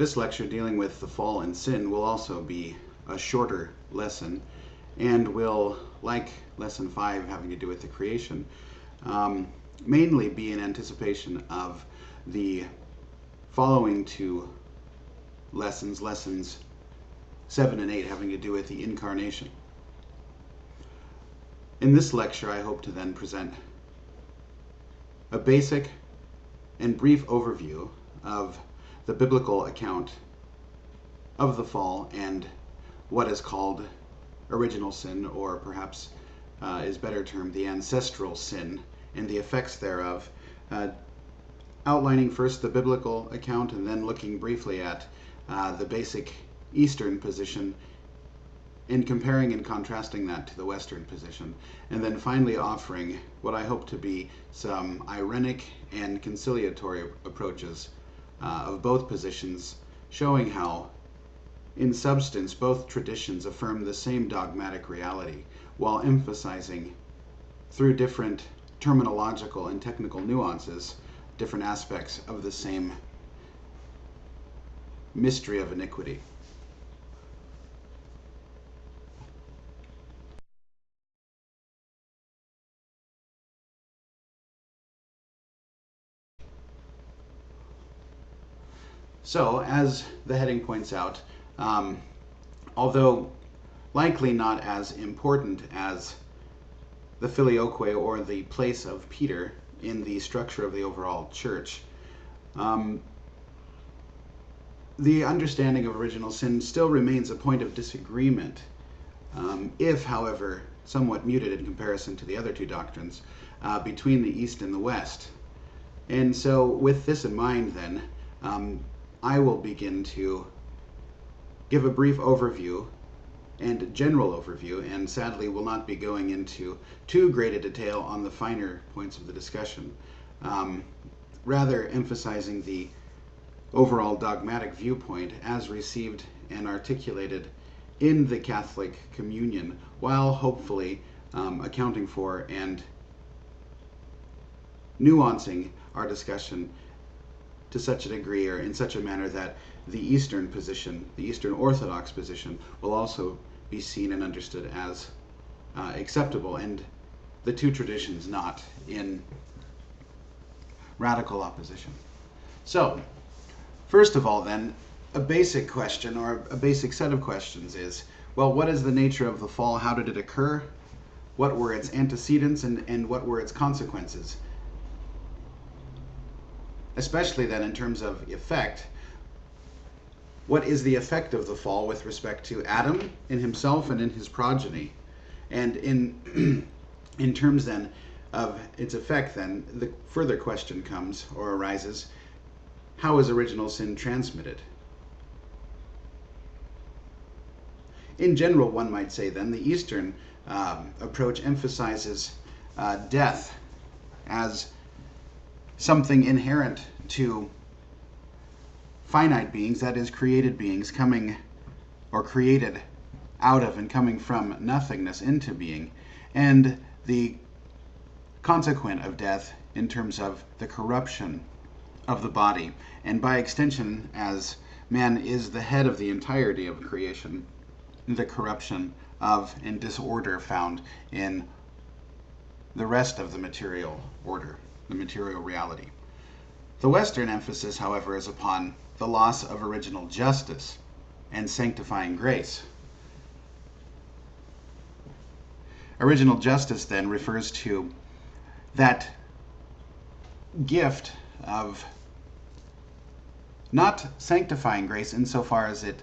This lecture dealing with the fall and sin will also be a shorter lesson and will, like lesson 5 having to do with the creation, mainly be in anticipation of the following two lessons 7 and 8, having to do with the incarnation. In this lecture, I hope to then present a basic and brief overview of the biblical account of the fall and what is called original sin, or perhaps is better termed the ancestral sin, and the effects thereof, outlining first the biblical account and then looking briefly at the basic Eastern position and comparing and contrasting that to the Western position, and then finally offering what I hope to be some irenic and conciliatory approaches of both positions, showing how, in substance, both traditions affirm the same dogmatic reality, while emphasizing, through different terminological and technical nuances, different aspects of the same mystery of iniquity. So, as the heading points out, although likely not as important as the filioque, or the place of Peter in the structure of the overall church, the understanding of original sin still remains a point of disagreement, if, however, somewhat muted in comparison to the other two doctrines, between the East and the West. And so, with this in mind, then, I will begin to give a brief overview and general overview, and sadly will not be going into too great a detail on the finer points of the discussion, rather emphasizing the overall dogmatic viewpoint as received and articulated in the Catholic communion, while hopefully accounting for and nuancing our discussion to such a degree, or in such a manner, that the Eastern position, the Eastern Orthodox position, will also be seen and understood as acceptable, and the two traditions not in radical opposition. So, first of all then, a basic question, or a basic set of questions is, well, what is the nature of the fall? How did it occur? What were its antecedents, and what were its consequences? Especially then in terms of effect, what is the effect of the fall with respect to Adam in himself and in his progeny? And in terms then of its effect, then the further question comes, or arises, how is original sin transmitted? In general, one might say then, the Eastern approach emphasizes death as something inherent to finite beings, that is, created beings coming, or created out of and coming from nothingness into being, and the consequent of death in terms of the corruption of the body, and by extension, as man is the head of the entirety of creation, the corruption of and disorder found in the rest of the material order, the material reality. The Western emphasis, however, is upon the loss of original justice and sanctifying grace. Original justice, then, refers to that gift of not sanctifying grace insofar as it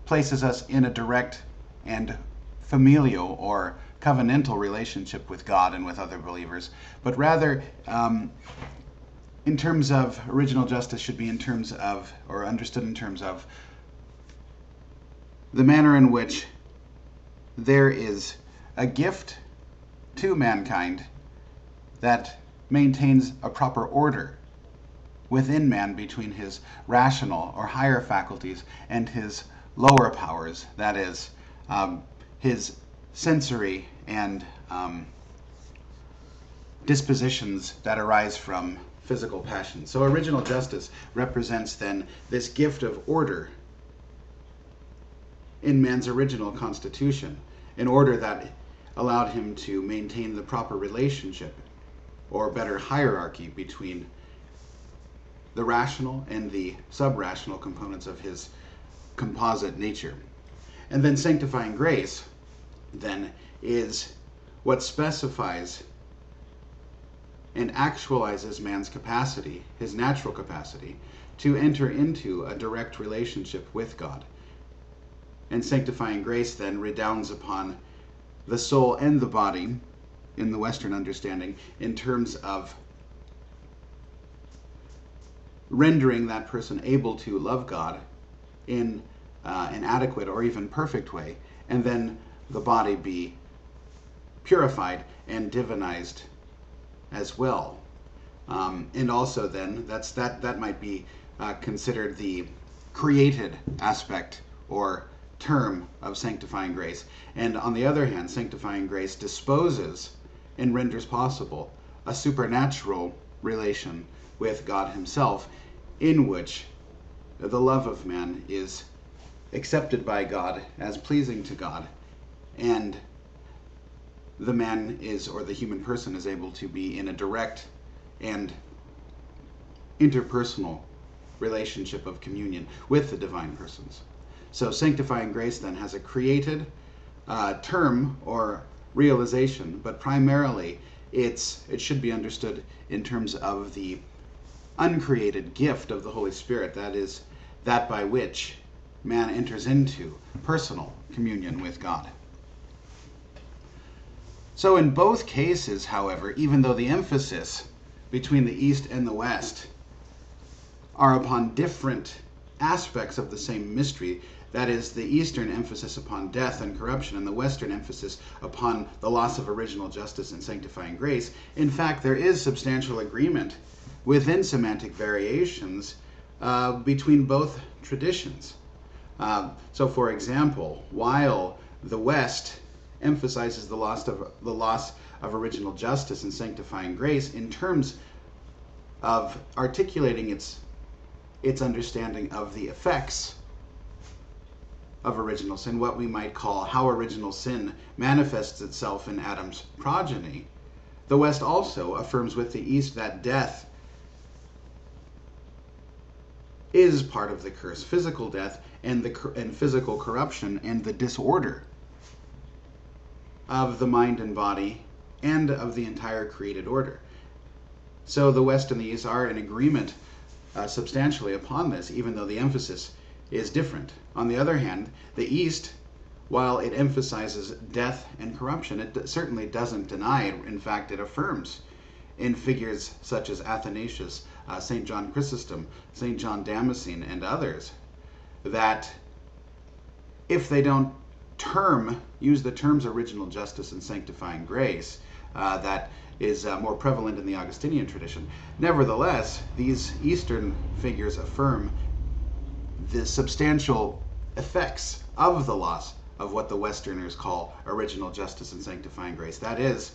places us in a direct and familial or covenantal relationship with God and with other believers, but rather in terms of original justice should be in terms of, or understood in terms of, the manner in which there is a gift to mankind that maintains a proper order within man between his rational or higher faculties and his lower powers, that is, his sensory and dispositions that arise from physical passion. So original justice represents then this gift of order in man's original constitution, an order that allowed him to maintain the proper relationship, or better hierarchy, between the rational and the sub-rational components of his composite nature. And then sanctifying grace, then, is what specifies and actualizes man's capacity, his natural capacity, to enter into a direct relationship with God. And sanctifying grace then redounds upon the soul and the body, in the Western understanding, in terms of rendering that person able to love God in an adequate or even perfect way, and then the body be purified and divinized as well. And also then, that might be considered the created aspect or term of sanctifying grace. And on the other hand, sanctifying grace disposes and renders possible a supernatural relation with God himself, in which the love of man is accepted by God as pleasing to God, and the man is, or the human person is, able to be in a direct and interpersonal relationship of communion with the divine persons. So sanctifying grace then has a created term or realization, but primarily it should be understood in terms of the uncreated gift of the Holy Spirit, that is, that by which man enters into personal communion with God. So in both cases, however, even though the emphasis between the East and the West are upon different aspects of the same mystery, that is, the Eastern emphasis upon death and corruption and the Western emphasis upon the loss of original justice and sanctifying grace, in fact, there is substantial agreement within semantic variations between both traditions. So, for example, while the West emphasizes the loss of original justice and sanctifying grace in terms of articulating its understanding of the effects of original sin, what we might call how original sin manifests itself in Adam's progeny, the West also affirms with the East that death is part of the curse, physical death and physical corruption and the disorder of the mind and body and of the entire created order. So the West and the East are in agreement substantially upon this, even though the emphasis is different. On the other hand, the East, while it emphasizes death and corruption, it certainly doesn't deny it. In fact, it affirms in figures such as Athanasius, St. John Chrysostom, St. John Damascene, and others, that if they don't use the terms original justice and sanctifying grace, that is more prevalent in the Augustinian tradition. Nevertheless, these Eastern figures affirm the substantial effects of the loss of what the Westerners call original justice and sanctifying grace. That is,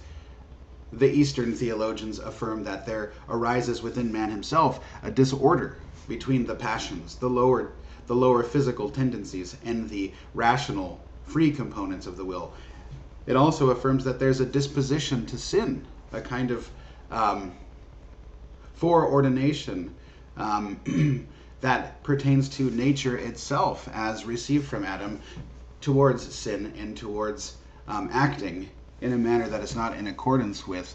the Eastern theologians affirm that there arises within man himself a disorder between the passions, the lower physical tendencies, and the rational, free components of the will. It also affirms that there's a disposition to sin, a kind of foreordination that pertains to nature itself as received from Adam towards sin and towards acting in a manner that is not in accordance with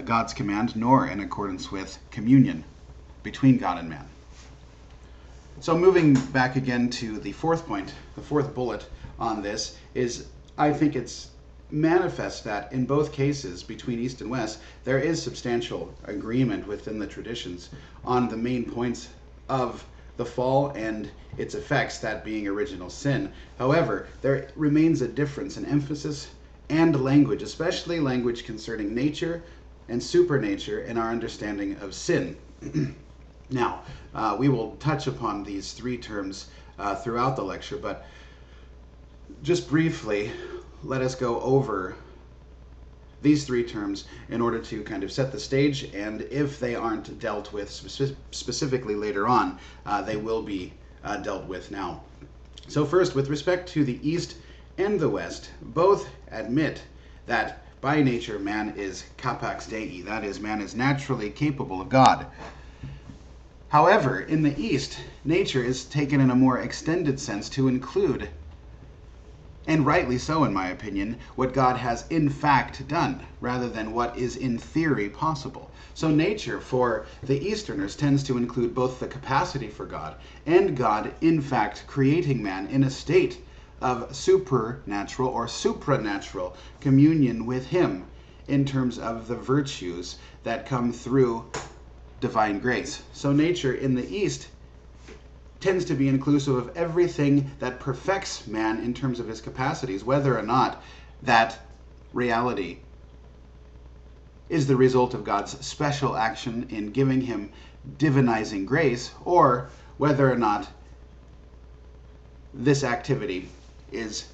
God's command, nor in accordance with communion between God and man. So moving back again to the fourth point, the fourth bullet on this is, I think it's manifest that in both cases between East and West, there is substantial agreement within the traditions on the main points of the fall and its effects, that being original sin. However, there remains a difference in emphasis and language, especially language concerning nature and supernature in our understanding of sin. Now, we will touch upon these three terms throughout the lecture, but just briefly, let us go over these three terms in order to kind of set the stage, and if they aren't dealt with specifically later on, they will be dealt with now. So first, with respect to the East and the West, both admit that by nature man is capax Dei, that is, man is naturally capable of God. However, in the East, nature is taken in a more extended sense to include, and rightly so in my opinion, what God has in fact done, rather than what is in theory possible. So nature, for the Easterners, tends to include both the capacity for God and God in fact creating man in a state of supernatural or supranatural communion with him in terms of the virtues that come through divine grace. So nature in the East tends to be inclusive of everything that perfects man in terms of his capacities, whether or not that reality is the result of God's special action in giving him divinizing grace, or whether or not this activity is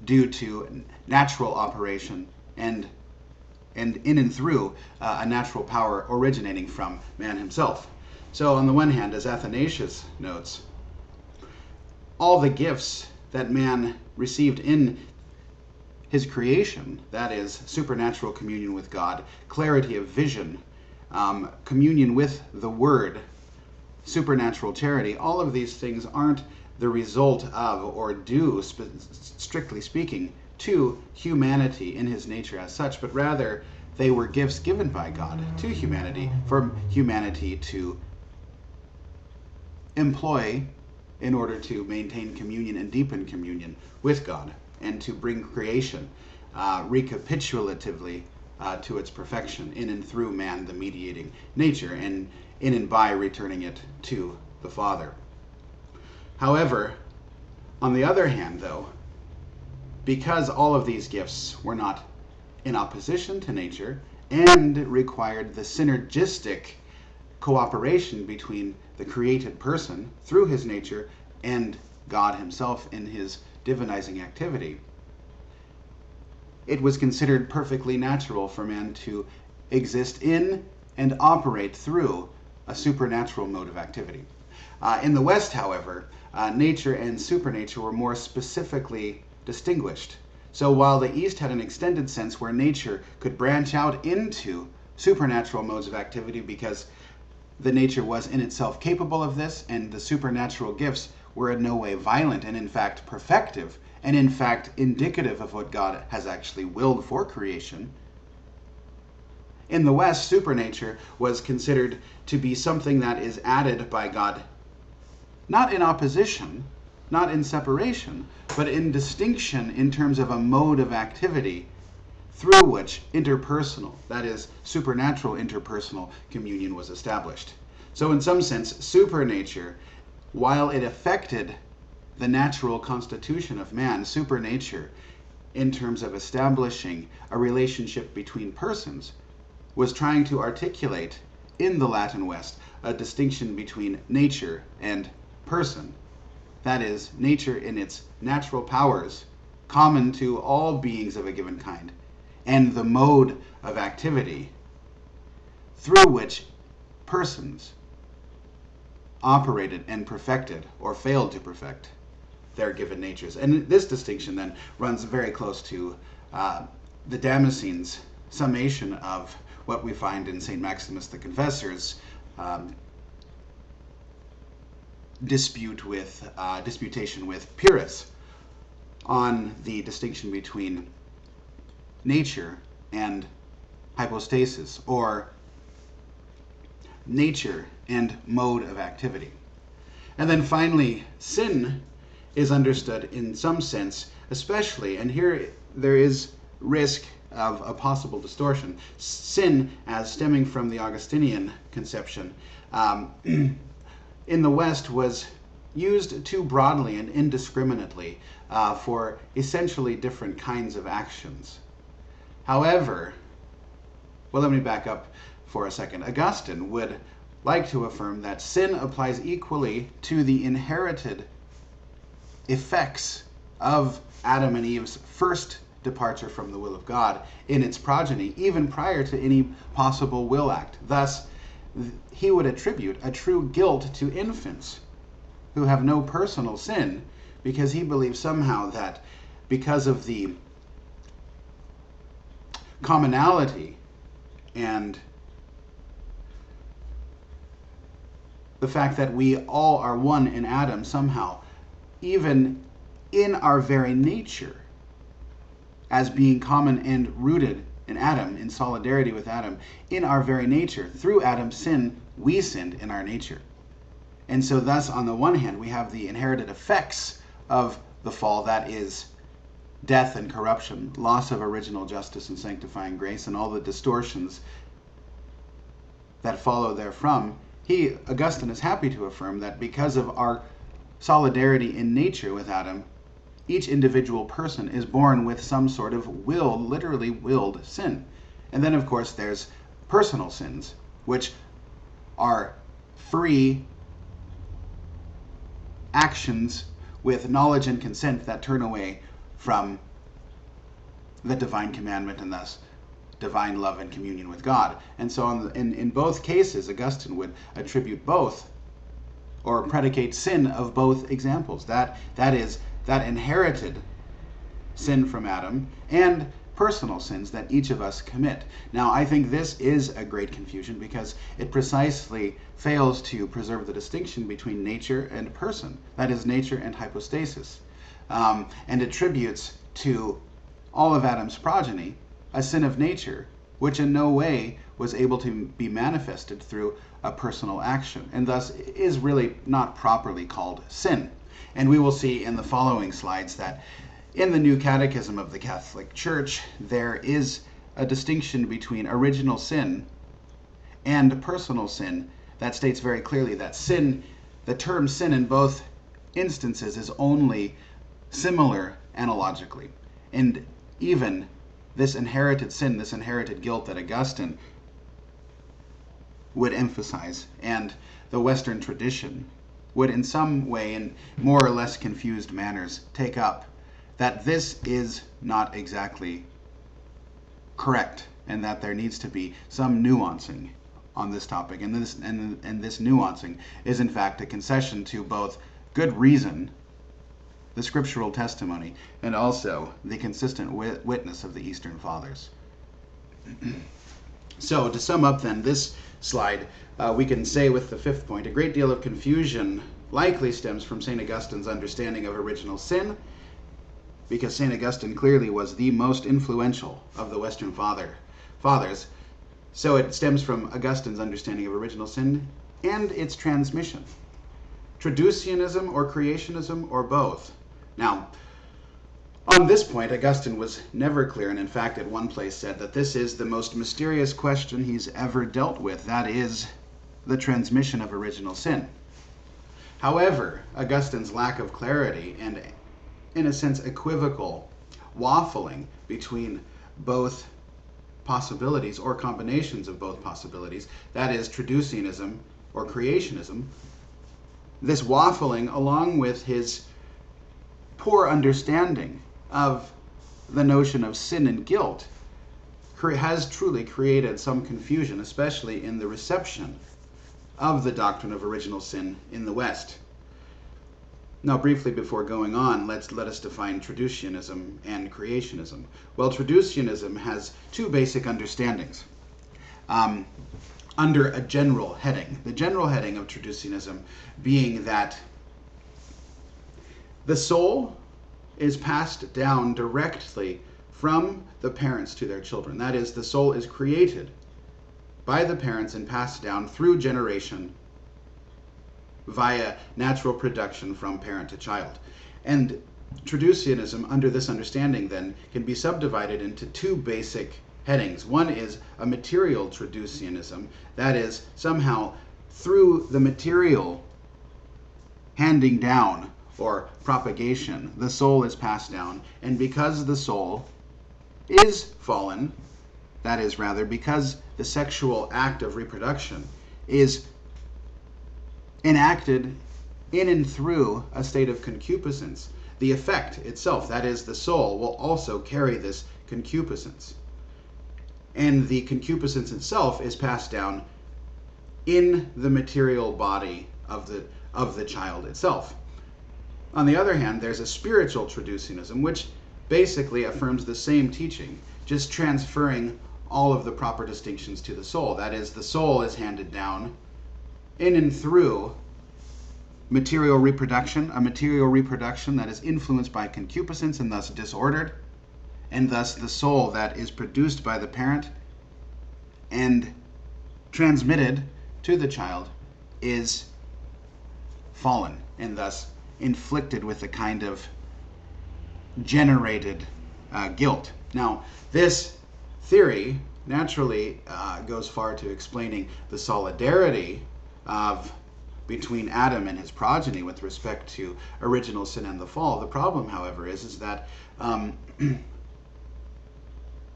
due to natural operation and in and through a natural power originating from man himself. So on the one hand, as Athanasius notes, all the gifts that man received in his creation, that is, supernatural communion with God, clarity of vision, communion with the Word, supernatural charity, all of these things aren't the result of or due, strictly speaking, to humanity in his nature as such, but rather they were gifts given by God to humanity for humanity to employ in order to maintain communion and deepen communion with God, and to bring creation recapitulatively to its perfection in and through man, the mediating nature, and in and by returning it to the Father. However, on the other hand, though, because all of these gifts were not in opposition to nature and required the synergistic cooperation between the created person through his nature and God himself in his divinizing activity, it was considered perfectly natural for man to exist in and operate through a supernatural mode of activity. In the West, however, nature and supernature were more specifically distinguished. So while the East had an extended sense where nature could branch out into supernatural modes of activity because the nature was in itself capable of this, and the supernatural gifts were in no way violent and in fact perfective, and in fact indicative of what God has actually willed for creation. In the West, supernature was considered to be something that is added by God, not in opposition, not in separation, but in distinction in terms of a mode of activity through which interpersonal, that is, supernatural interpersonal communion was established. So in some sense, supernature, while it affected the natural constitution of man, supernature, in terms of establishing a relationship between persons, was trying to articulate in the Latin West a distinction between nature and person. That is, nature in its natural powers, common to all beings of a given kind, and the mode of activity through which persons operated and perfected, or failed to perfect, their given natures. And this distinction then runs very close to the Damascene's summation of what we find in St. Maximus the Confessor's disputation with Pyrrhus on the distinction between nature and hypostasis, or nature and mode of activity. And then finally, sin is understood in some sense, especially, and here there is risk of a possible distortion, sin as stemming from the Augustinian conception in the West was used too broadly and indiscriminately for essentially different kinds of actions. However, well, let me back up for a second. Augustine would like to affirm that sin applies equally to the inherited effects of Adam and Eve's first departure from the will of God in its progeny, even prior to any possible will act. Thus, he would attribute a true guilt to infants who have no personal sin, because he believes somehow that because of the commonality and the fact that we all are one in Adam, somehow, even in our very nature, as being common and rooted in Adam, in solidarity with Adam, in our very nature, through Adam's sin, we sinned in our nature. And so thus, on the one hand, we have the inherited effects of the fall, that is death and corruption, loss of original justice and sanctifying grace, and all the distortions that follow therefrom. Augustine is happy to affirm that because of our solidarity in nature with Adam, each individual person is born with some sort of willed, literally willed sin. And then, of course, there's personal sins, which are free actions with knowledge and consent that turn away from the divine commandment and thus divine love and communion with God. And so in both cases, Augustine would attribute both, or predicate sin of both examples. That is, that inherited sin from Adam and personal sins that each of us commit. Now, I think this is a great confusion because it precisely fails to preserve the distinction between nature and person, that is, nature and hypostasis, and attributes to all of Adam's progeny a sin of nature, which in no way was able to be manifested through a personal action, and thus is really not properly called sin. And we will see in the following slides that in the new Catechism of the Catholic Church, there is a distinction between original sin and personal sin that states very clearly that sin, the term sin in both instances, is only similar analogically. And even this inherited sin, this inherited guilt that Augustine would emphasize, and the Western tradition would in some way, in more or less confused manners, take up, that this is not exactly correct, and that there needs to be some nuancing on this topic. And this nuancing is in fact a concession to both good reason, the scriptural testimony, and also the consistent witness of the Eastern Fathers. So to sum up then this slide, we can say with the fifth point, a great deal of confusion likely stems from St. Augustine's understanding of original sin, because St. Augustine clearly was the most influential of the Western fathers. So it stems from Augustine's understanding of original sin and its transmission. Traducianism or creationism or both. Now, on this point, Augustine was never clear, and in fact at one place said that this is the most mysterious question he's ever dealt with, that is, the transmission of original sin. However, Augustine's lack of clarity and, in a sense, equivocal waffling between both possibilities or combinations of both possibilities, that is, traducianism or creationism, this waffling, along with his poor understanding of the notion of sin and guilt, has truly created some confusion, especially in the reception of the doctrine of original sin in the West. Now, briefly before going on, let us define traducianism and creationism. Well, traducianism has two basic understandings under a general heading. The general heading of traducianism being that the soul is passed down directly from the parents to their children. That is, the soul is created by the parents and passed down through generation via natural production from parent to child. And traducianism, under this understanding then, can be subdivided into two basic headings. One is a material traducianism, that is, somehow through the material handing down or propagation, the soul is passed down, and because the soul is fallen, that is, rather, because the sexual act of reproduction is enacted in and through a state of concupiscence, the effect itself, that is, the soul, will also carry this concupiscence. And the concupiscence itself is passed down in the material body of the child itself. On the other hand, there's a spiritual traducianism, which basically affirms the same teaching, just transferring all of the proper distinctions to the soul. That is, the soul is handed down in and through material reproduction, a material reproduction that is influenced by concupiscence and thus disordered, and thus the soul that is produced by the parent and transmitted to the child is fallen and thus inflicted with a kind of generated guilt. Now, this theory naturally goes far to explaining the solidarity between Adam and his progeny with respect to original sin and the fall. The problem, however, is that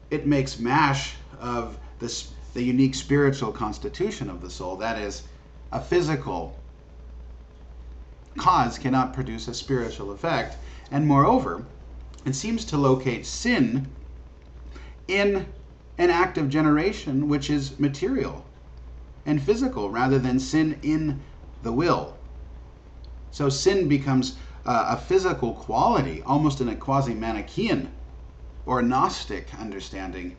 it makes mash of the unique spiritual constitution of the soul. That is, a physical cause cannot produce a spiritual effect, and moreover, it seems to locate sin in an act of generation which is material and physical rather than sin in the will. So sin becomes a physical quality, almost in a quasi-Manichaean or Gnostic understanding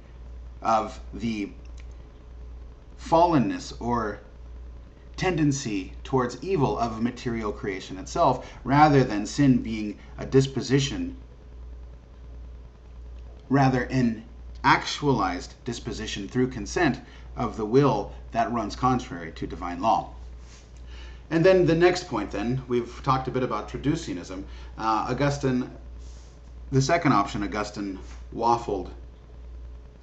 of the fallenness or tendency towards evil of material creation itself, rather than sin being a disposition, rather an actualized disposition through consent of the will that runs contrary to divine law. And then the next point, then, we've talked a bit about traducianism. Augustine, the second option Augustine waffled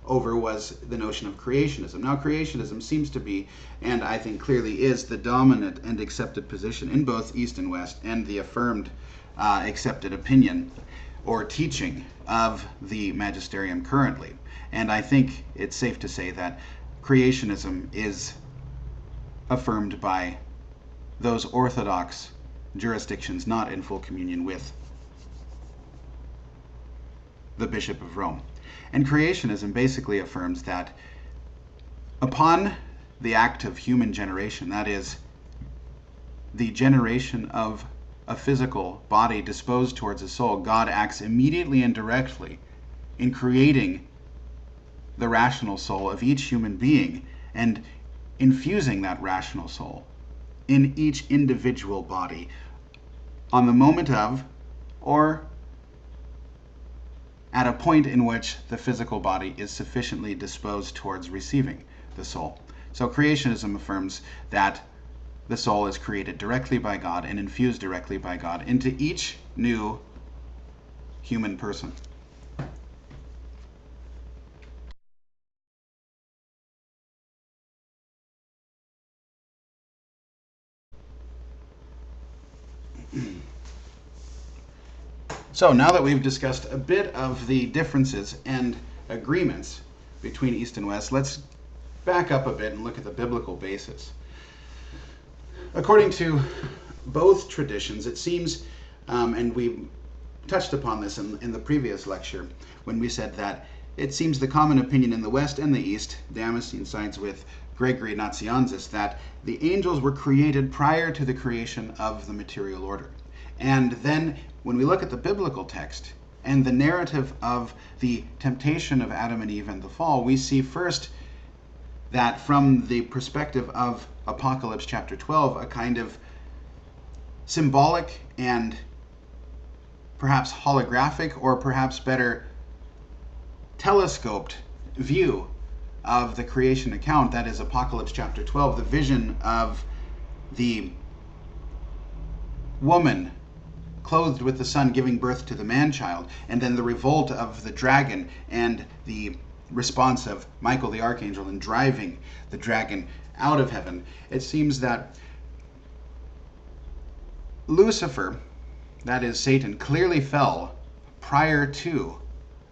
over was the notion of creationism. Now, creationism seems to be, and I think clearly is, the dominant and accepted position in both East and West, and the affirmed accepted opinion or teaching of the magisterium currently. And I think it's safe to say that creationism is affirmed by those Orthodox jurisdictions not in full communion with the Bishop of Rome. And creationism basically affirms that upon the act of human generation, that is, the generation of a physical body disposed towards a soul, God acts immediately and directly in creating the rational soul of each human being and infusing that rational soul in each individual body on the moment of, or at a point in which the physical body is sufficiently disposed towards receiving the soul. So creationism affirms that the soul is created directly by God and infused directly by God into each new human person. So now that we've discussed a bit of the differences and agreements between East and West, let's back up a bit and look at the biblical basis. According to both traditions, it seems, and we touched upon this in the previous lecture when we said that it seems the common opinion in the West and the East, Damascene sides with Gregory Nazianzus, that the angels were created prior to the creation of the material order. And then when we look at the biblical text and the narrative of the temptation of Adam and Eve and the fall, we see first that from the perspective of Apocalypse chapter 12, a kind of symbolic and perhaps holographic, or perhaps better, telescoped view of the creation account. That is Apocalypse chapter 12, the vision of the woman clothed with the sun giving birth to the man-child, and then the revolt of the dragon and the response of Michael the archangel in driving the dragon out of heaven. It seems that Lucifer, that is Satan, clearly fell prior to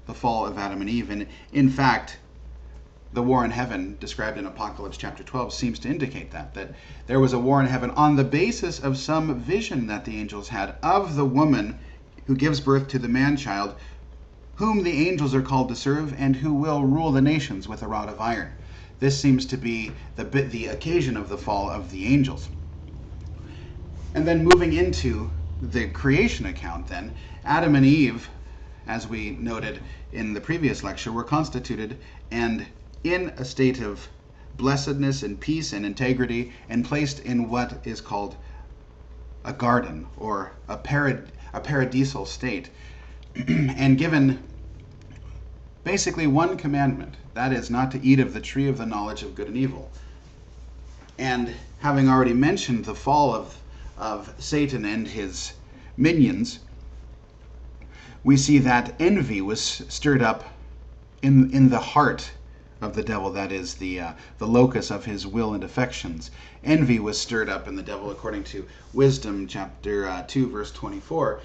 the fall of Adam and Eve, and in fact the war in heaven described in Apocalypse chapter 12 seems to indicate that there was a war in heaven on the basis of some vision that the angels had of the woman who gives birth to the man-child, whom the angels are called to serve, and who will rule the nations with a rod of iron. This seems to be the occasion of the fall of the angels. And then moving into the creation account then, Adam and Eve, as we noted in the previous lecture, were constituted and in a state of blessedness and peace and integrity, and placed in what is called a garden, or a paradisal state, and given basically one commandment, that is, not to eat of the tree of the knowledge of good and evil. And having already mentioned the fall of Satan and his minions, we see that envy was stirred up in the heart of the devil, that is, the locus of his will and affections. Envy was stirred up in the devil, according to Wisdom chapter 2, verse 24.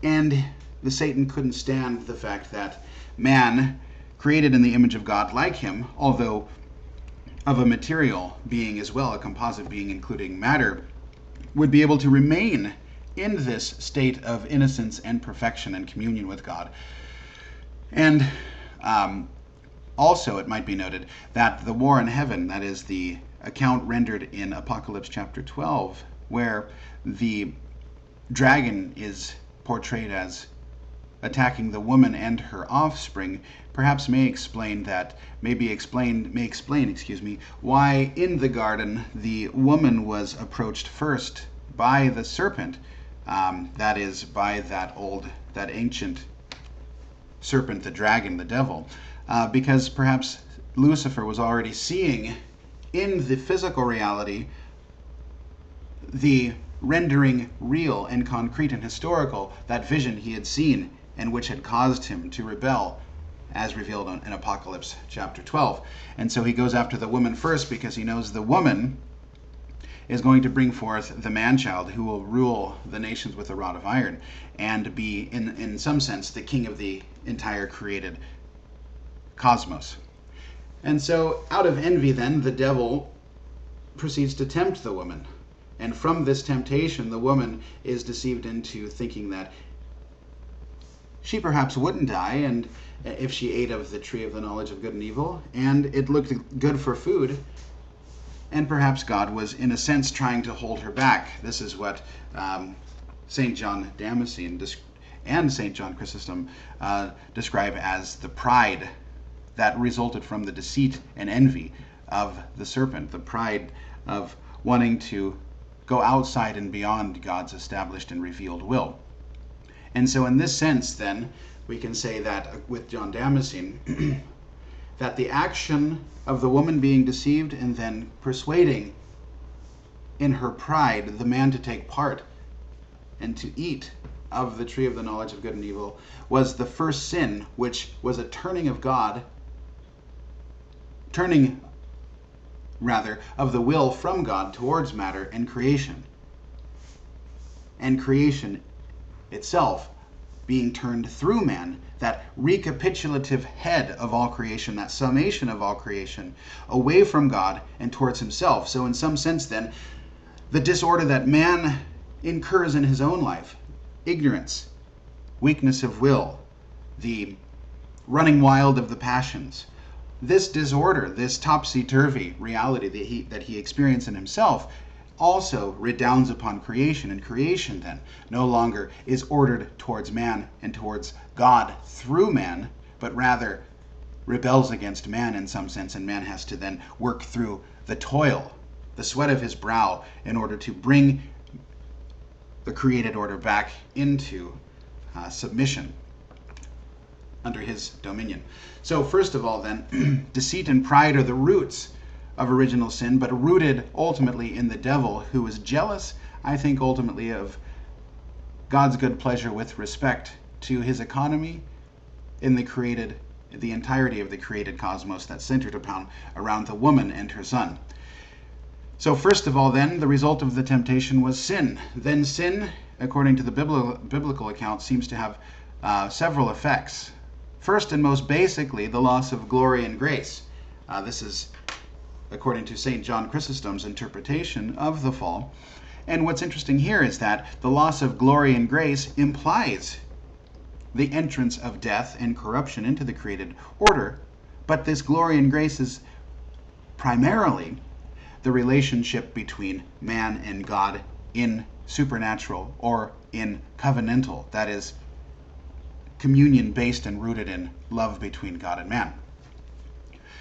And the Satan couldn't stand the fact that man, created in the image of God like him, although of a material being as well, a composite being including matter, would be able to remain in this state of innocence and perfection and communion with God. And also, it might be noted that the war in heaven, that is the account rendered in Apocalypse chapter 12, where the dragon is portrayed as attacking the woman and her offspring, perhaps may explain why in the garden the woman was approached first by the serpent, that is, by that ancient serpent, the dragon, the devil, because perhaps Lucifer was already seeing in the physical reality the rendering real and concrete and historical that vision he had seen, and which had caused him to rebel, as revealed in Apocalypse chapter 12. And so he goes after the woman first, because he knows the woman is going to bring forth the man-child who will rule the nations with a rod of iron, and be, in some sense, the king of the entire created cosmos. And so, out of envy then, the devil proceeds to tempt the woman. And from this temptation, the woman is deceived into thinking that she perhaps wouldn't die, and if she ate of the tree of the knowledge of good and evil, and it looked good for food, and perhaps God was, in a sense, trying to hold her back. This is what St. John Damascene and St. John Chrysostom describe as the pride that resulted from the deceit and envy of the serpent, the pride of wanting to go outside and beyond God's established and revealed will. And so in this sense, then, we can say that with John Damascene, that the action of the woman being deceived and then persuading in her pride the man to take part and to eat of the tree of the knowledge of good and evil was the first sin, which was a turning of the will from God towards matter and creation. And creation itself being turned through man, that recapitulative head of all creation, that summation of all creation, away from God and towards himself. So in some sense then, the disorder that man incurs in his own life, ignorance, weakness of will, the running wild of the passions, this disorder, this topsy-turvy reality that he experienced in himself, also redounds upon creation, and creation then no longer is ordered towards man and towards God through man, but rather rebels against man in some sense, and man has to then work through the toil, the sweat of his brow, in order to bring the created order back into submission under his dominion. So first of all then, deceit and pride are the roots of original sin, but rooted ultimately in the devil, who was jealous, I think, ultimately of God's good pleasure with respect to his economy in the entirety of the created cosmos that centered around the woman and her son. So first of all then, the result of the temptation was sin. Then sin, according to the biblical account, seems to have several effects. First and most basically, the loss of glory and grace. This is according to St. John Chrysostom's interpretation of the fall. And what's interesting here is that the loss of glory and grace implies the entrance of death and corruption into the created order, but this glory and grace is primarily the relationship between man and God in supernatural or in covenantal, that is, communion based and rooted in love between God and man.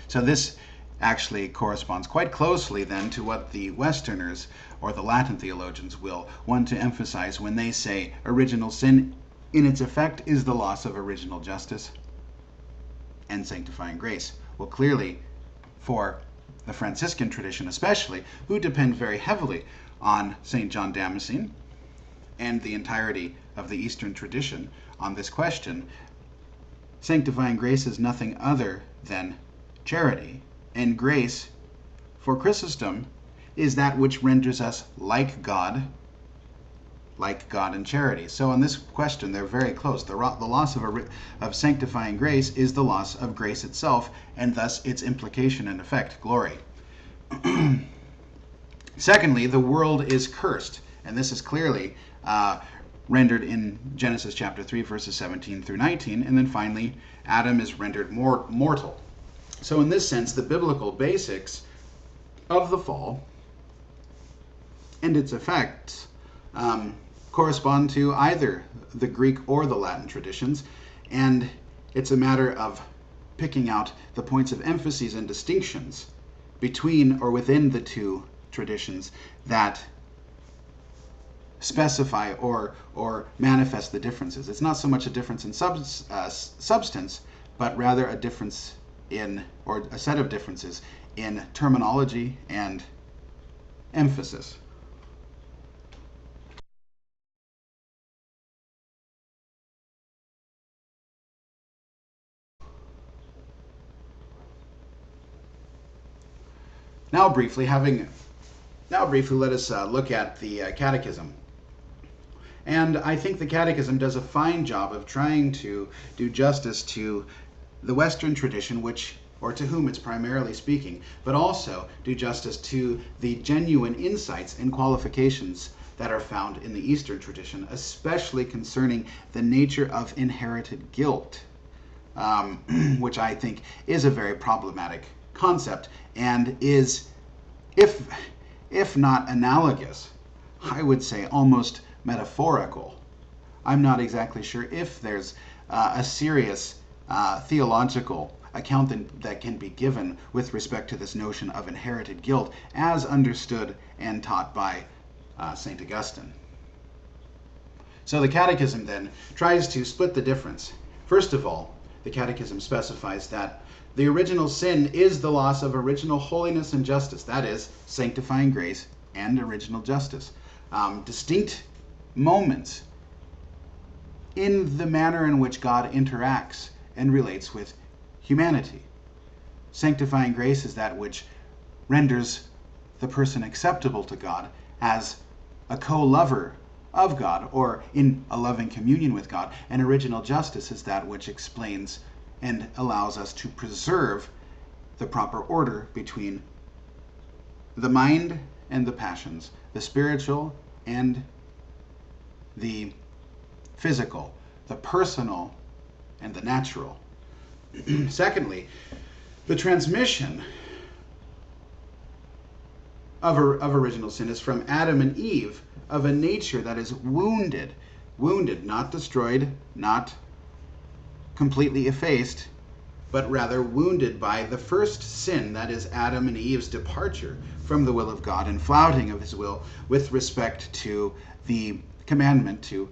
So this actually corresponds quite closely then to what the Westerners or the Latin theologians will want to emphasize when they say original sin in its effect is the loss of original justice and sanctifying grace. Well, clearly for the Franciscan tradition especially, who depend very heavily on St. John Damascene and the entirety of the Eastern tradition on this question, sanctifying grace is nothing other than charity. And grace, for Chrysostom, is that which renders us like God in charity. So on this question, they're very close. The loss of sanctifying grace is the loss of grace itself, and thus its implication and effect, glory. Secondly, the world is cursed, and this is clearly rendered in Genesis chapter 3, verses 17 through 19, and then finally, Adam is rendered mortal. So in this sense, the biblical basics of the fall and its effects correspond to either the Greek or the Latin traditions, and it's a matter of picking out the points of emphasis and distinctions between or within the two traditions that specify or manifest the differences. It's not so much a difference in substance, but rather a difference in, or a set of differences in terminology and emphasis. Now briefly, let us look at the Catechism. And I think the Catechism does a fine job of trying to do justice to the Western tradition, or to whom it's primarily speaking, but also do justice to the genuine insights and qualifications that are found in the Eastern tradition, especially concerning the nature of inherited guilt, which I think is a very problematic concept and is, if not analogous, I would say almost metaphorical. I'm not exactly sure if there's a serious theological account that can be given with respect to this notion of inherited guilt as understood and taught by St. Augustine. So the Catechism then tries to split the difference. First of all, the Catechism specifies that the original sin is the loss of original holiness and justice, that is, sanctifying grace and original justice. Distinct moments in the manner in which God interacts and relates with humanity. Sanctifying grace is that which renders the person acceptable to God as a co-lover of God or in a loving communion with God. And original justice is that which explains and allows us to preserve the proper order between the mind and the passions, the spiritual and the physical, the personal and the natural. Secondly, the transmission of original sin is from Adam and Eve of a nature that is wounded, not destroyed, not completely effaced, but rather wounded by the first sin, that is Adam and Eve's departure from the will of God and flouting of his will with respect to the commandment to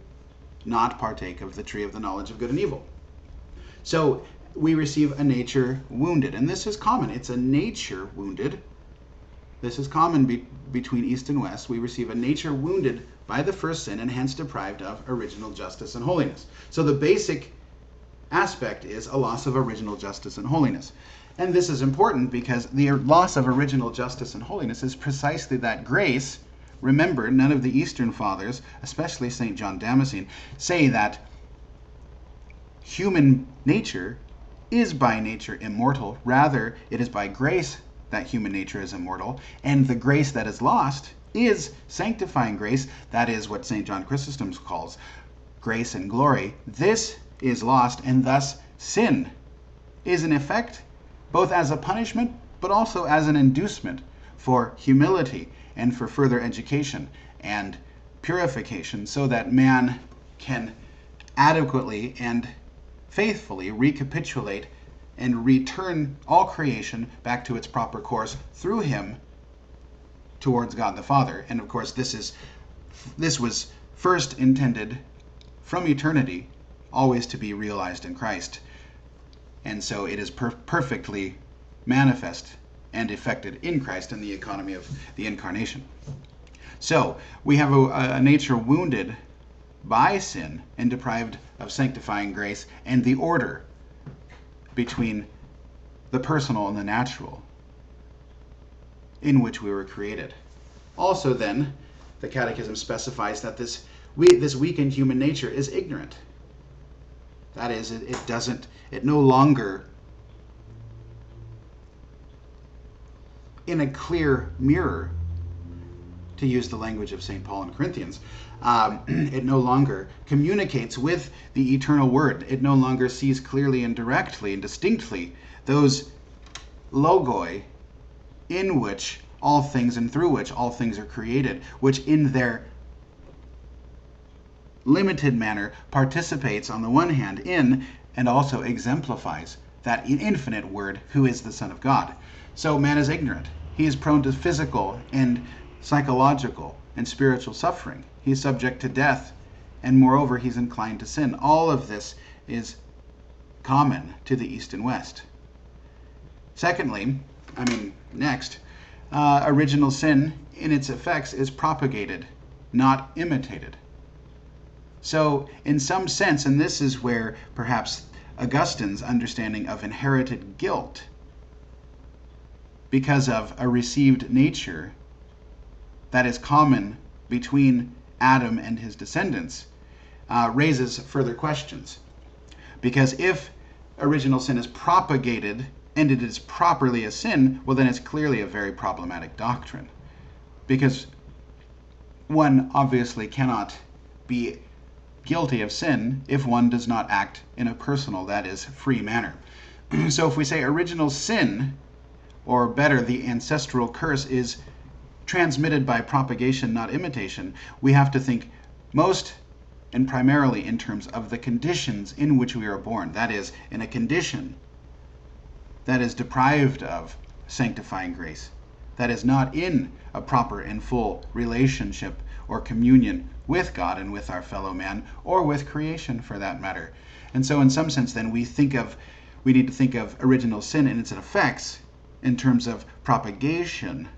not partake of the tree of the knowledge of good and evil. So we receive a nature wounded, and this is common. It's a nature wounded. This is common between East and West. We receive a nature wounded by the first sin and hence deprived of original justice and holiness. So the basic aspect is a loss of original justice and holiness. And this is important because the loss of original justice and holiness is precisely that grace. Remember, none of the Eastern Fathers, especially St. John Damascene, say that human nature is by nature immortal. Rather, it is by grace that human nature is immortal, and the grace that is lost is sanctifying grace, that is what St. John Chrysostom calls grace and glory, this is lost, and thus sin is in effect both as a punishment but also as an inducement for humility and for further education and purification, so that man can adequately and faithfully recapitulate and return all creation back to its proper course through him towards God the Father. And of course, this was first intended from eternity always to be realized in Christ. And so it is perfectly manifest and effected in Christ in the economy of the incarnation. So we have a nature wounded by sin and deprived of sanctifying grace and the order between the personal and the natural in which we were created. Also then, the Catechism specifies that this weakened human nature is ignorant. That is, it no longer, in a clear mirror, to use the language of St. Paul in Corinthians, it no longer communicates with the eternal Word. It no longer sees clearly and directly and distinctly those logoi in which all things and through which all things are created, which in their limited manner participates on the one hand in and also exemplifies that infinite Word who is the Son of God. So man is ignorant. He is prone to physical and psychological and spiritual suffering. He is subject to death, and moreover he's inclined to sin. All of this is common to the East and West. Next, original sin in its effects is propagated, not imitated. So in some sense, and this is where perhaps Augustine's understanding of inherited guilt because of a received nature that is common between Adam and his descendants raises further questions. Because if original sin is propagated and it is properly a sin, well, then it's clearly a very problematic doctrine. Because one obviously cannot be guilty of sin if one does not act in a personal, that is, free manner. So if we say original sin, or better, the ancestral curse, is transmitted by propagation, not imitation, we have to think most and primarily in terms of the conditions in which we are born. That is, in a condition that is deprived of sanctifying grace, that is not in a proper and full relationship or communion with God and with our fellow man, or with creation for that matter. And so in some sense then we need to think of original sin and its effects in terms of propagation,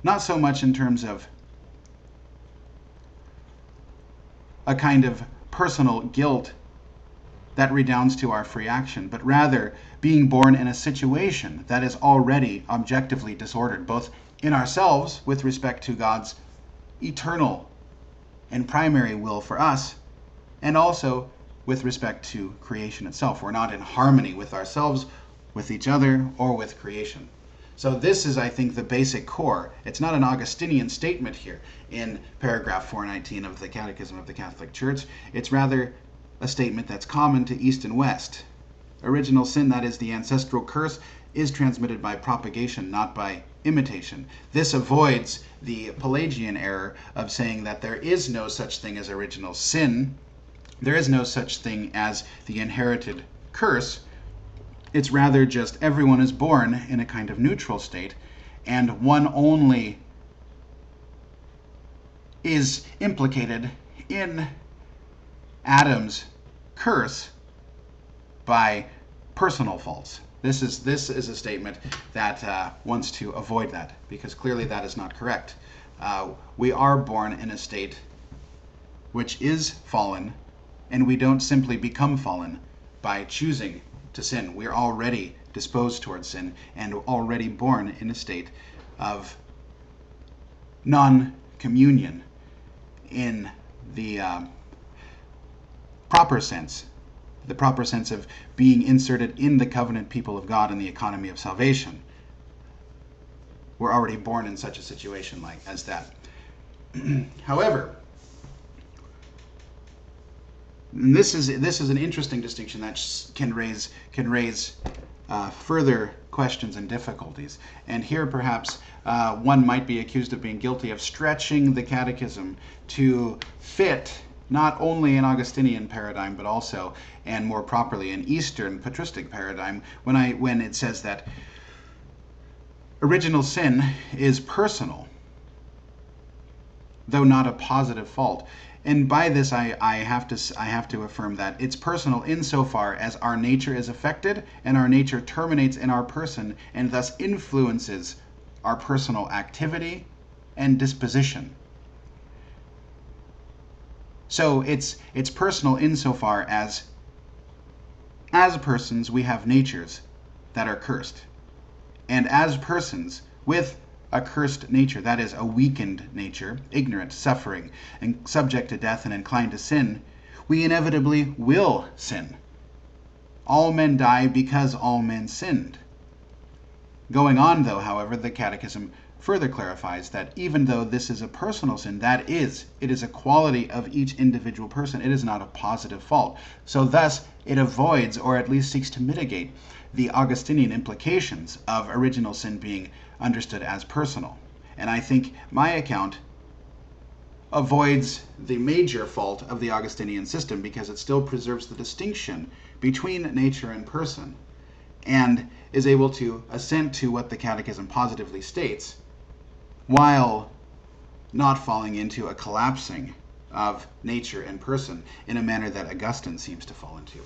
not so much in terms of a kind of personal guilt that redounds to our free action, but rather being born in a situation that is already objectively disordered, both in ourselves with respect to God's eternal and primary will for us, and also with respect to creation itself. We're not in harmony with ourselves, with each other, or with creation. So this is, I think, the basic core. It's not an Augustinian statement here in paragraph 419 of the Catechism of the Catholic Church. It's rather a statement that's common to East and West. Original sin, that is the ancestral curse, is transmitted by propagation, not by imitation. This avoids the Pelagian error of saying that there is no such thing as original sin. There is no such thing as the inherited curse. It's rather just everyone is born in a kind of neutral state, and one only is implicated in Adam's curse by personal faults. This is a statement that wants to avoid that, because clearly that is not correct. We are born in a state which is fallen, and we don't simply become fallen by choosing to sin. We're already disposed towards sin and already born in a state of non-communion in the proper sense of being inserted in the covenant people of God in the economy of salvation. We're already born in such a situation as that. However, and this is an interesting distinction that can raise further questions and difficulties. And here, perhaps, one might be accused of being guilty of stretching the Catechism to fit not only an Augustinian paradigm, but also, and more properly, an Eastern patristic paradigm, when it says that original sin is personal, though not a positive fault. And by this, I have to affirm that it's personal insofar as our nature is affected, and our nature terminates in our person, and thus influences our personal activity and disposition. So it's personal insofar as persons we have natures that are cursed, and as persons with a cursed nature, that is, a weakened nature, ignorant, suffering, and subject to death and inclined to sin, we inevitably will sin. All men die because all men sinned. Going on, though, however, the Catechism further clarifies that even though this is a personal sin, it is a quality of each individual person. It is not a positive fault. So thus, it avoids, or at least seeks to mitigate, the Augustinian implications of original sin being understood as personal. And I think my account avoids the major fault of the Augustinian system, because it still preserves the distinction between nature and person, and is able to assent to what the Catechism positively states, while not falling into a collapsing of nature and person in a manner that Augustine seems to fall into.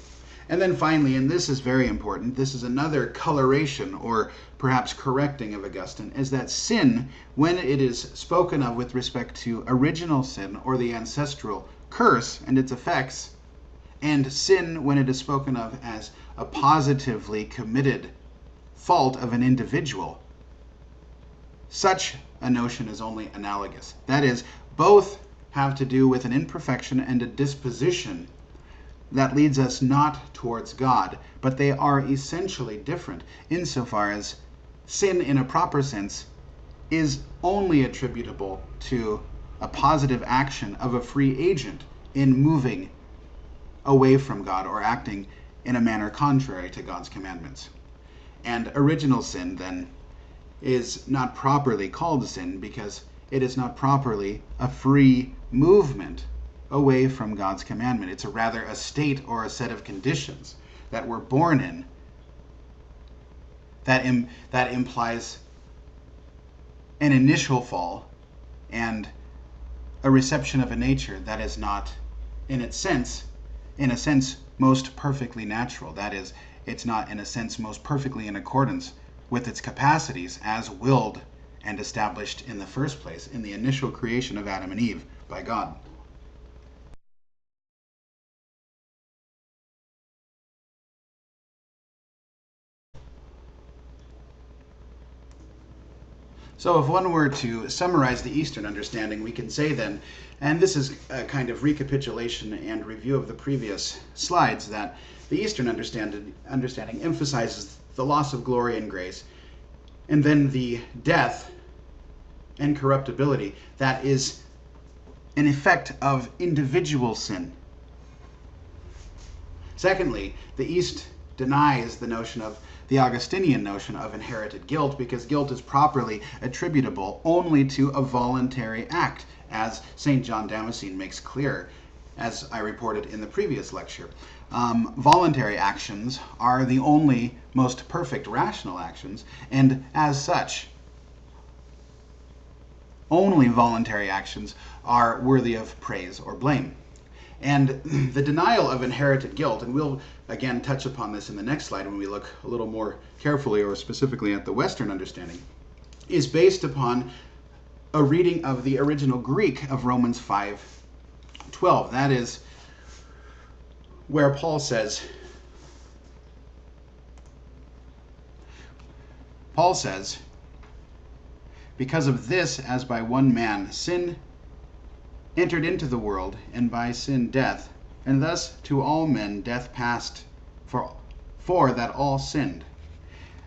And then finally, and this is very important, this is another coloration or perhaps correcting of Augustine, is that sin, when it is spoken of with respect to original sin or the ancestral curse and its effects, and sin when it is spoken of as a positively committed fault of an individual, such a notion is only analogous. That is, both have to do with an imperfection and a disposition that leads us not towards God, but they are essentially different insofar as sin in a proper sense is only attributable to a positive action of a free agent in moving away from God or acting in a manner contrary to God's commandments. And original sin, then, is not properly called sin because it is not properly a free movement away from God's commandment. It's rather a state or a set of conditions that we're born in that implies an initial fall and a reception of a nature that is not, in a sense, most perfectly natural. That is, it's not, in a sense, most perfectly in accordance with its capacities as willed and established in the first place in the initial creation of Adam and Eve by God. So if one were to summarize the Eastern understanding, we can say then, and this is a kind of recapitulation and review of the previous slides, that the Eastern understanding emphasizes the loss of glory and grace, and then the death and corruptibility that is an effect of individual sin. Secondly, the East denies the Augustinian notion of inherited guilt, because guilt is properly attributable only to a voluntary act, as St. John Damascene makes clear, as I reported in the previous lecture. Voluntary actions are the only most perfect rational actions, and as such, only voluntary actions are worthy of praise or blame. And the denial of inherited guilt, and we'll again touch upon this in the next slide when we look a little more carefully or specifically at the Western understanding, is based upon a reading of the original Greek of Romans 5:12. That is where Paul says, because of this, as by one man sin entered into the world, and by sin death, and thus to all men death passed, for that all sinned.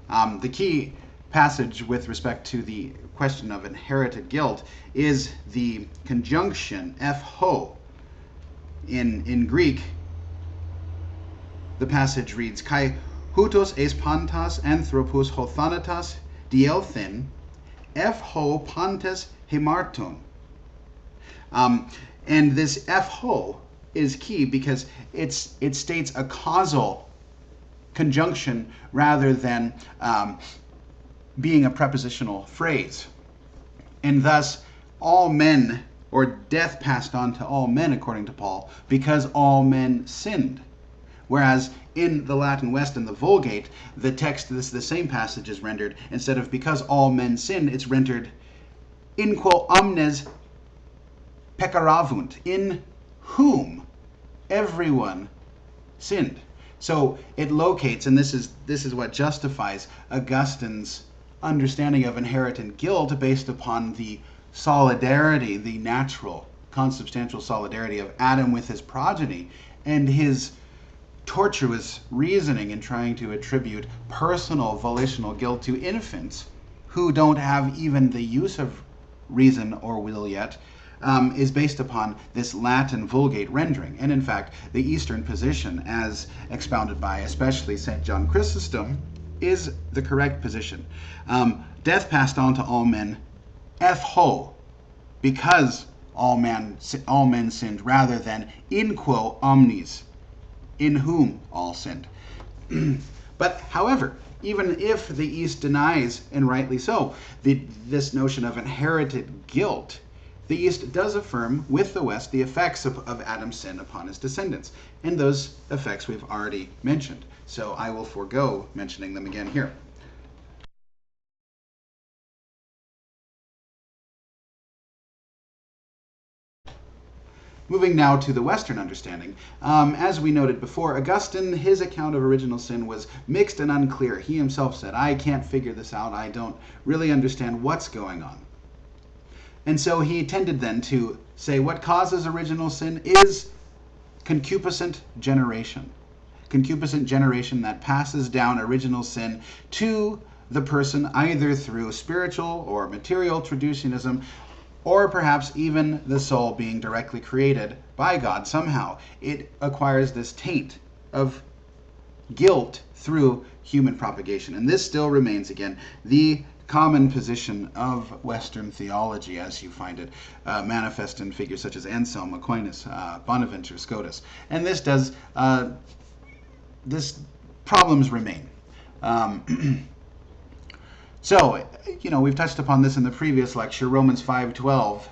The key passage with respect to the question of inherited guilt is the conjunction ho. In Greek, the passage reads, Kai hutos es pantas anthropos hothanatas dielthin ho pantes hemarton. And this ho is key because it states a causal conjunction rather than being a prepositional phrase. And thus, all men, or death passed on to all men, according to Paul, because all men sinned. Whereas in the Latin West and the Vulgate, the text, the same passage is rendered, instead of because all men sinned, it's rendered in quo omnes peccaravunt, in whom everyone sinned. So it locates, and this is what justifies Augustine's understanding of inherited guilt based upon the solidarity, the natural, consubstantial solidarity of Adam with his progeny, and his tortuous reasoning in trying to attribute personal volitional guilt to infants who don't have even the use of reason or will yet, is based upon this Latin Vulgate rendering. And in fact, the Eastern position, as expounded by especially St. John Chrysostom, is the correct position. Death passed on to all men, ho, because all men sinned, rather than in quo omnes, in whom all sinned. But however, even if the East denies, and rightly so, this notion of inherited guilt, the East does affirm with the West the effects of Adam's sin upon his descendants. And those effects we've already mentioned. So I will forego mentioning them again here. Moving now to the Western understanding, as we noted before, Augustine, his account of original sin was mixed and unclear. He himself said, I can't figure this out. I don't really understand what's going on. And so he tended then to say what causes original sin is concupiscent generation. Concupiscent generation that passes down original sin to the person either through spiritual or material traducianism, or perhaps even the soul being directly created by God somehow. It acquires this taint of guilt through human propagation. And this still remains, again, the common position of Western theology as you find it manifest in figures such as Anselm, Aquinas, Bonaventure, Scotus. And this problems remain. So, we've touched upon this in the previous lecture, Romans 5:12.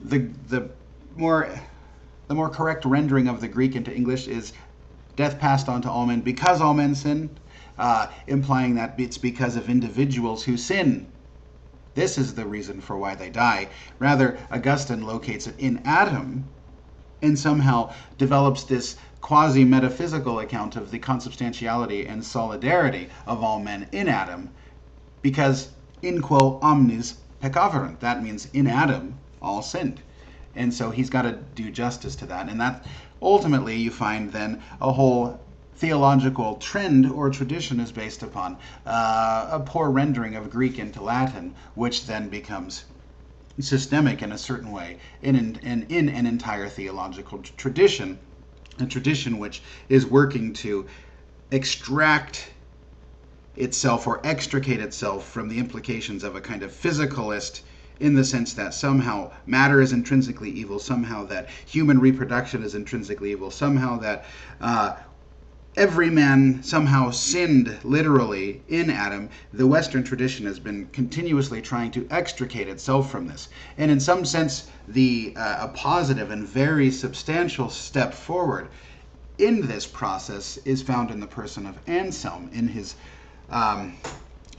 The more correct rendering of the Greek into English is death passed on to all men because all men sinned, implying that it's because of individuals who sin. This is the reason for why they die. Rather, Augustine locates it in Adam and somehow develops this quasi-metaphysical account of the consubstantiality and solidarity of all men in Adam, because in quo omnes peccaverunt. That means in Adam all sinned. And so he's got to do justice to that. And that ultimately you find then a whole theological trend or tradition is based upon a poor rendering of Greek into Latin, which then becomes systemic in a certain way in an entire theological tradition, a tradition which is working to extract itself or extricate itself from the implications of a kind of physicalist, in the sense that somehow matter is intrinsically evil, somehow that human reproduction is intrinsically evil, somehow that every man somehow sinned literally in Adam. The Western tradition has been continuously trying to extricate itself from this. And in some sense, a positive and very substantial step forward in this process is found in the person of Anselm in his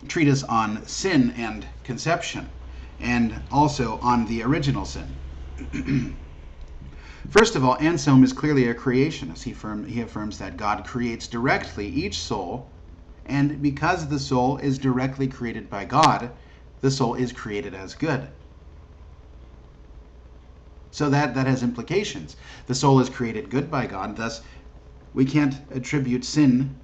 treatise on sin and conception, and also on the original sin. First of all, Anselm is clearly a creationist. He affirms that God creates directly each soul, and because the soul is directly created by God, the soul is created as good. So that has implications. The soul is created good by God, thus we can't attribute sin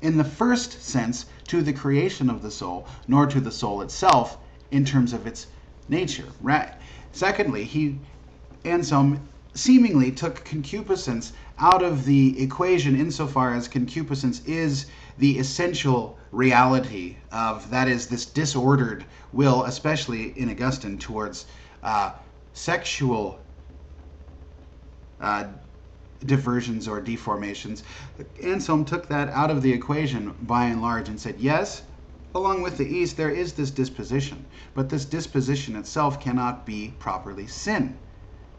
in the first sense to the creation of the soul, nor to the soul itself, in terms of its nature. Secondly, Anselm seemingly took concupiscence out of the equation insofar as concupiscence is the essential reality of, that is, this disordered will, especially in Augustine, towards sexual diversions or deformations. Anselm took that out of the equation by and large and said, yes, along with the East, there is this disposition, but this disposition itself cannot be properly sin,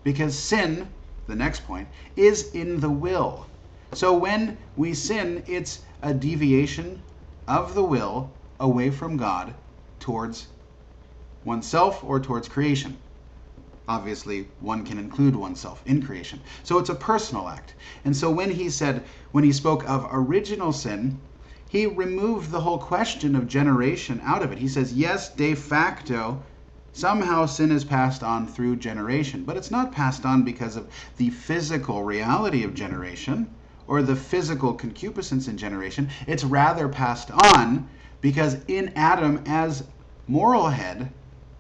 because sin, the next point, is in the will. So when we sin, it's a deviation of the will away from God towards oneself or towards creation. Obviously, one can include oneself in creation. So it's a personal act. And so when he spoke of original sin, he removed the whole question of generation out of it. He says, yes, de facto, somehow sin is passed on through generation, but it's not passed on because of the physical reality of generation or the physical concupiscence in generation. It's rather passed on because in Adam, as moral head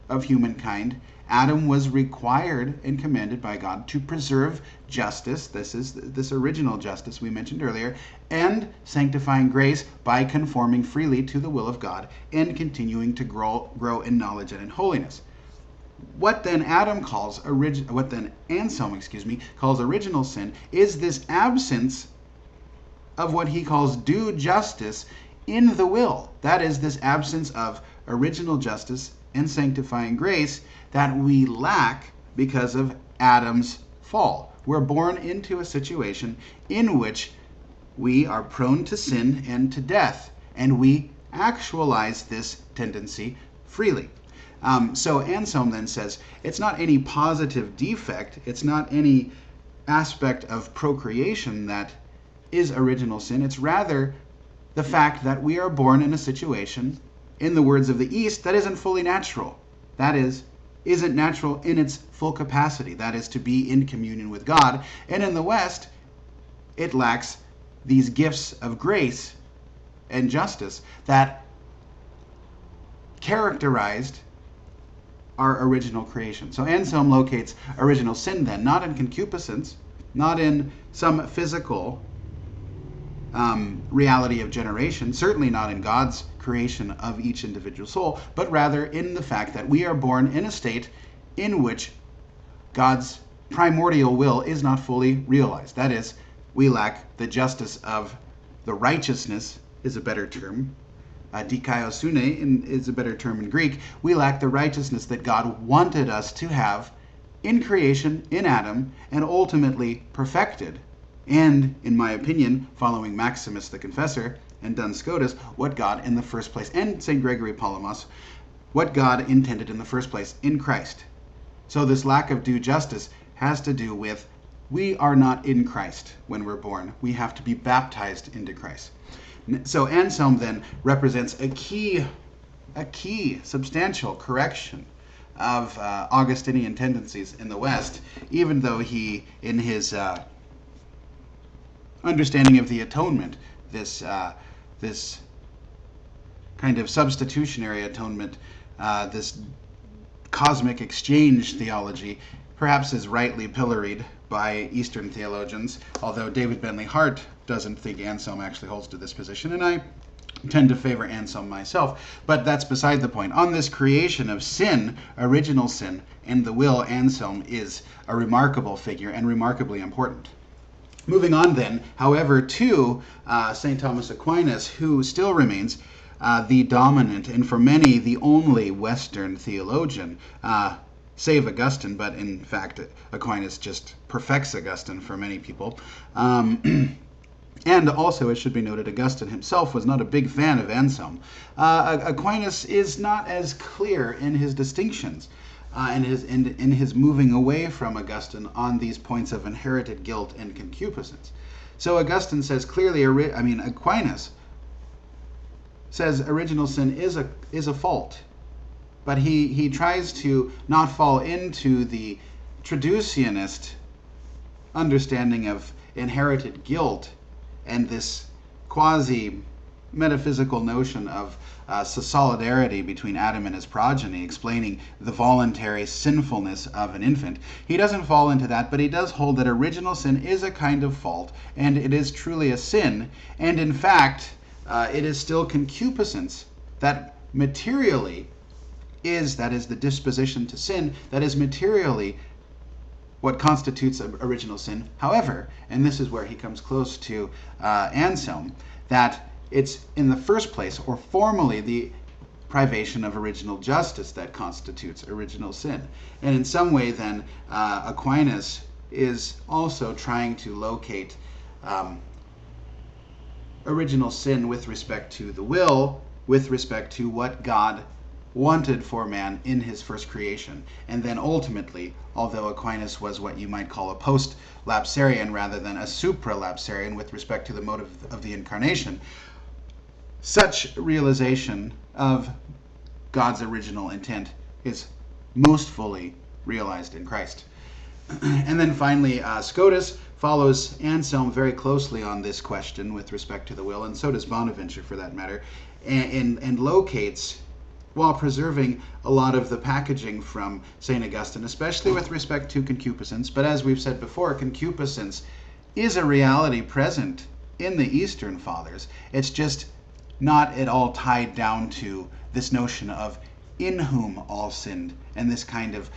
of humankind, Adam was required and commanded by God to preserve justice, this original justice we mentioned earlier, and sanctifying grace by conforming freely to the will of God and continuing to grow in knowledge and in holiness. What then Anselm calls original sin is this absence of what he calls due justice in the will. That is, this absence of original justice and sanctifying grace that we lack because of Adam's fall. We're born into a situation in which we are prone to sin and to death, and we actualize this tendency freely. So Anselm then says it's not any positive defect, it's not any aspect of procreation that is original sin, it's rather the fact that we are born in a situation, in the words of the East, that isn't fully natural. That is, isn't natural in its full capacity, that is, to be in communion with God. And in the West, it lacks these gifts of grace and justice that characterized our original creation. So Anselm locates original sin then, not in concupiscence, not in some physical reality of generation, certainly not in God's creation of each individual soul, but rather in the fact that we are born in a state in which God's primordial will is not fully realized. That is, we lack the justice of the righteousness, is a better term. Dikaiosune is a better term in Greek. We lack the righteousness that God wanted us to have in creation, in Adam, and ultimately perfected. And, in my opinion, following Maximus the Confessor and Duns Scotus, what God in the first place, and St. Gregory Palamas, what God intended in the first place in Christ. So this lack of due justice has to do with we are not in Christ when we're born. We have to be baptized into Christ. So Anselm then represents a key substantial correction of Augustinian tendencies in the West, even though he, in his understanding of the atonement, this kind of substitutionary atonement, this cosmic exchange theology, perhaps is rightly pilloried by Eastern theologians, although David Bentley Hart doesn't think Anselm actually holds to this position, and I tend to favor Anselm myself, but that's beside the point. On this creation of sin, original sin, and the will, Anselm is a remarkable figure and remarkably important. Moving on then, however, to St. Thomas Aquinas, who still remains the dominant and for many the only Western theologian, save Augustine, but in fact Aquinas just perfects Augustine for many people. And also, it should be noted, Augustine himself was not a big fan of Anselm. Aquinas is not as clear in his distinctions in his moving away from Augustine on these points of inherited guilt and concupiscence. So Augustine says clearly, Aquinas says original sin is a fault, but he tries to not fall into the traducianist understanding of inherited guilt and this quasi metaphysical notion of solidarity between Adam and his progeny, explaining the voluntary sinfulness of an infant. He doesn't fall into that, but he does hold that original sin is a kind of fault, and it is truly a sin, and in fact, it is still concupiscence that materially that is the disposition to sin, that is materially what constitutes original sin. However, and this is where he comes close to Anselm, that it's in the first place, or formally, the privation of original justice that constitutes original sin. And in some way, then, Aquinas is also trying to locate original sin with respect to the will, with respect to what God wanted for man in his first creation. And then ultimately, although Aquinas was what you might call a post-lapsarian rather than a supra-lapsarian with respect to the motive of the incarnation, such realization of God's original intent is most fully realized in Christ. And then finally, Scotus follows Anselm very closely on this question with respect to the will, and so does Bonaventure for that matter, and locates, while preserving a lot of the packaging from St. Augustine, especially with respect to concupiscence. But as we've said before, concupiscence is a reality present in the Eastern Fathers. It's just not at all tied down to this notion of in whom all sinned, and this kind of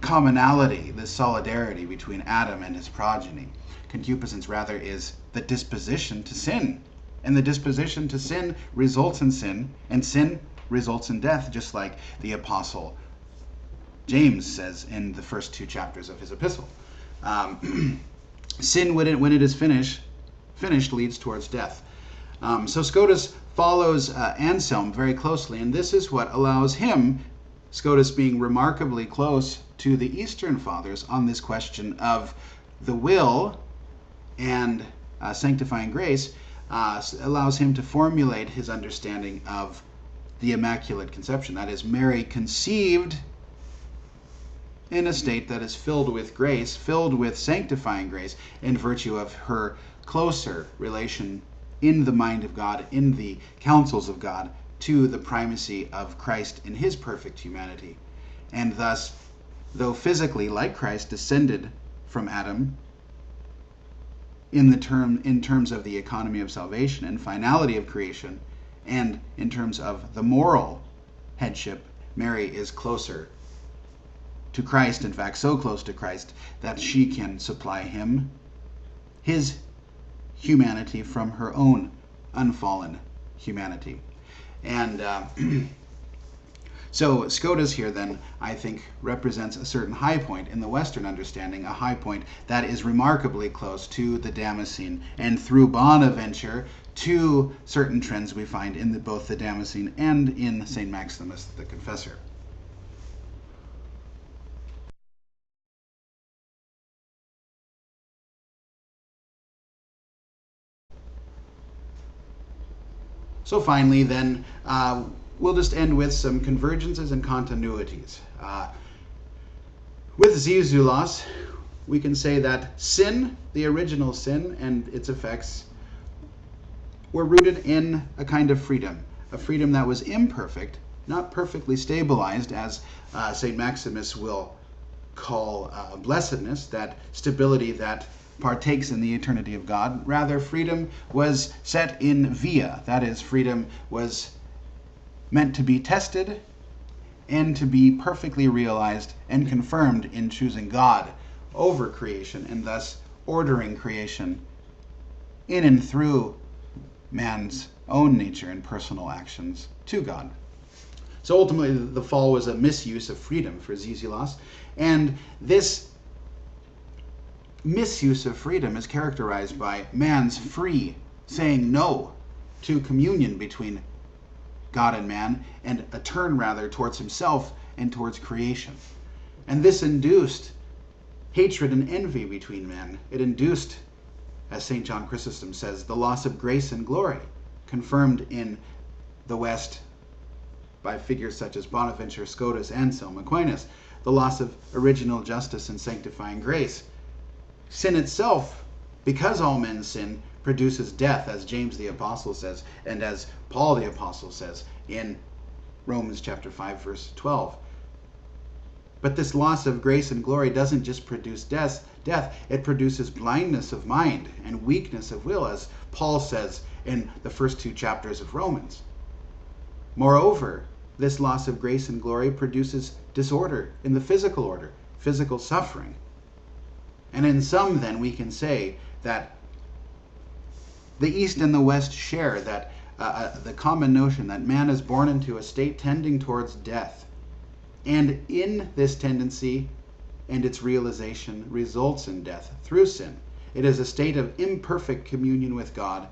commonality, this solidarity between Adam and his progeny. Concupiscence rather is the disposition to sin. And the disposition to sin results in sin, and sin results in death, just like the Apostle James says in the first 2 chapters of his epistle. Sin, when it is finished, leads towards death. So Scotus follows Anselm very closely, and this is what allows him, Scotus being remarkably close to the Eastern Fathers on this question of the will and sanctifying grace, allows him to formulate his understanding of the Immaculate Conception. That is, Mary conceived in a state that is filled with grace, filled with sanctifying grace, in virtue of her closer relation in the mind of God, in the counsels of God, to the primacy of Christ in his perfect humanity. And thus, though physically, like Christ, descended from Adam, in terms of the economy of salvation and finality of creation, and in terms of the moral headship, Mary is closer to Christ, in fact so close to Christ that she can supply him his humanity from her own unfallen humanity. And so Scotus here then, I think, represents a certain high point in the Western understanding, a high point that is remarkably close to the Damascene, and through Bonaventure to certain trends we find in both the Damascene and in St. Maximus the Confessor. So finally then, we'll just end with some convergences and continuities. With zizoulos, we can say that sin, the original sin, and its effects were rooted in a kind of freedom, a freedom that was imperfect, not perfectly stabilized, as St. Maximus will call blessedness, that stability that partakes in the eternity of God. Rather, freedom was set in via, that is, freedom was meant to be tested and to be perfectly realized and confirmed in choosing God over creation, and thus ordering creation in and through man's own nature and personal actions to God. So ultimately, the fall was a misuse of freedom for zizoulos, and this misuse of freedom is characterized by man's free saying no to communion between God and man, and a turn rather towards himself and towards creation. And this induced hatred and envy between men. It induced, as St. John Chrysostom says, the loss of grace and glory, confirmed in the West by figures such as Bonaventure, Scotus, Anselm, Aquinas, the loss of original justice and sanctifying grace. Sin itself, because all men sin, produces death, as James the Apostle says, and as Paul the Apostle says in Romans chapter 5, verse 12. But this loss of grace and glory doesn't just produce death, it produces blindness of mind and weakness of will, as Paul says in the first 2 chapters of Romans. Moreover, this loss of grace and glory produces disorder in the physical order, physical suffering. And in sum, then, we can say that the East and the West share that the common notion that man is born into a state tending towards death. And in this tendency and its realization results in death through sin. It is a state of imperfect communion with God,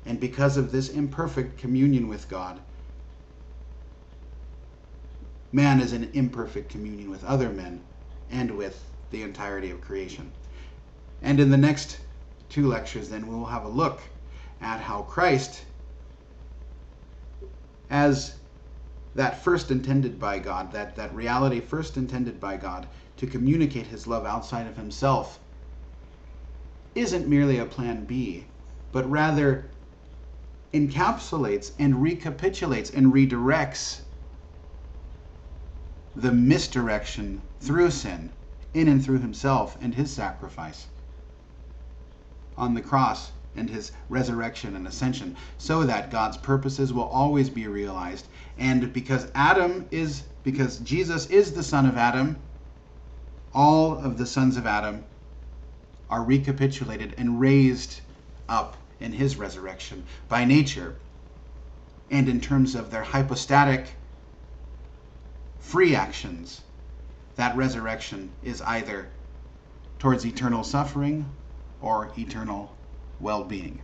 and because of this imperfect communion with God, man is in imperfect communion with other men and with the entirety of creation. And in the next 2 lectures, then, we will have a look at how Christ, as that first intended by God, that reality first intended by God to communicate his love outside of himself, isn't merely a plan B, but rather encapsulates and recapitulates and redirects the misdirection through sin in and through himself and his sacrifice on the cross and his resurrection and ascension, so that God's purposes will always be realized. And because Jesus is the son of Adam, all of the sons of Adam are recapitulated and raised up in his resurrection by nature. And in terms of their hypostatic free actions, that resurrection is either towards eternal suffering or eternal well-being.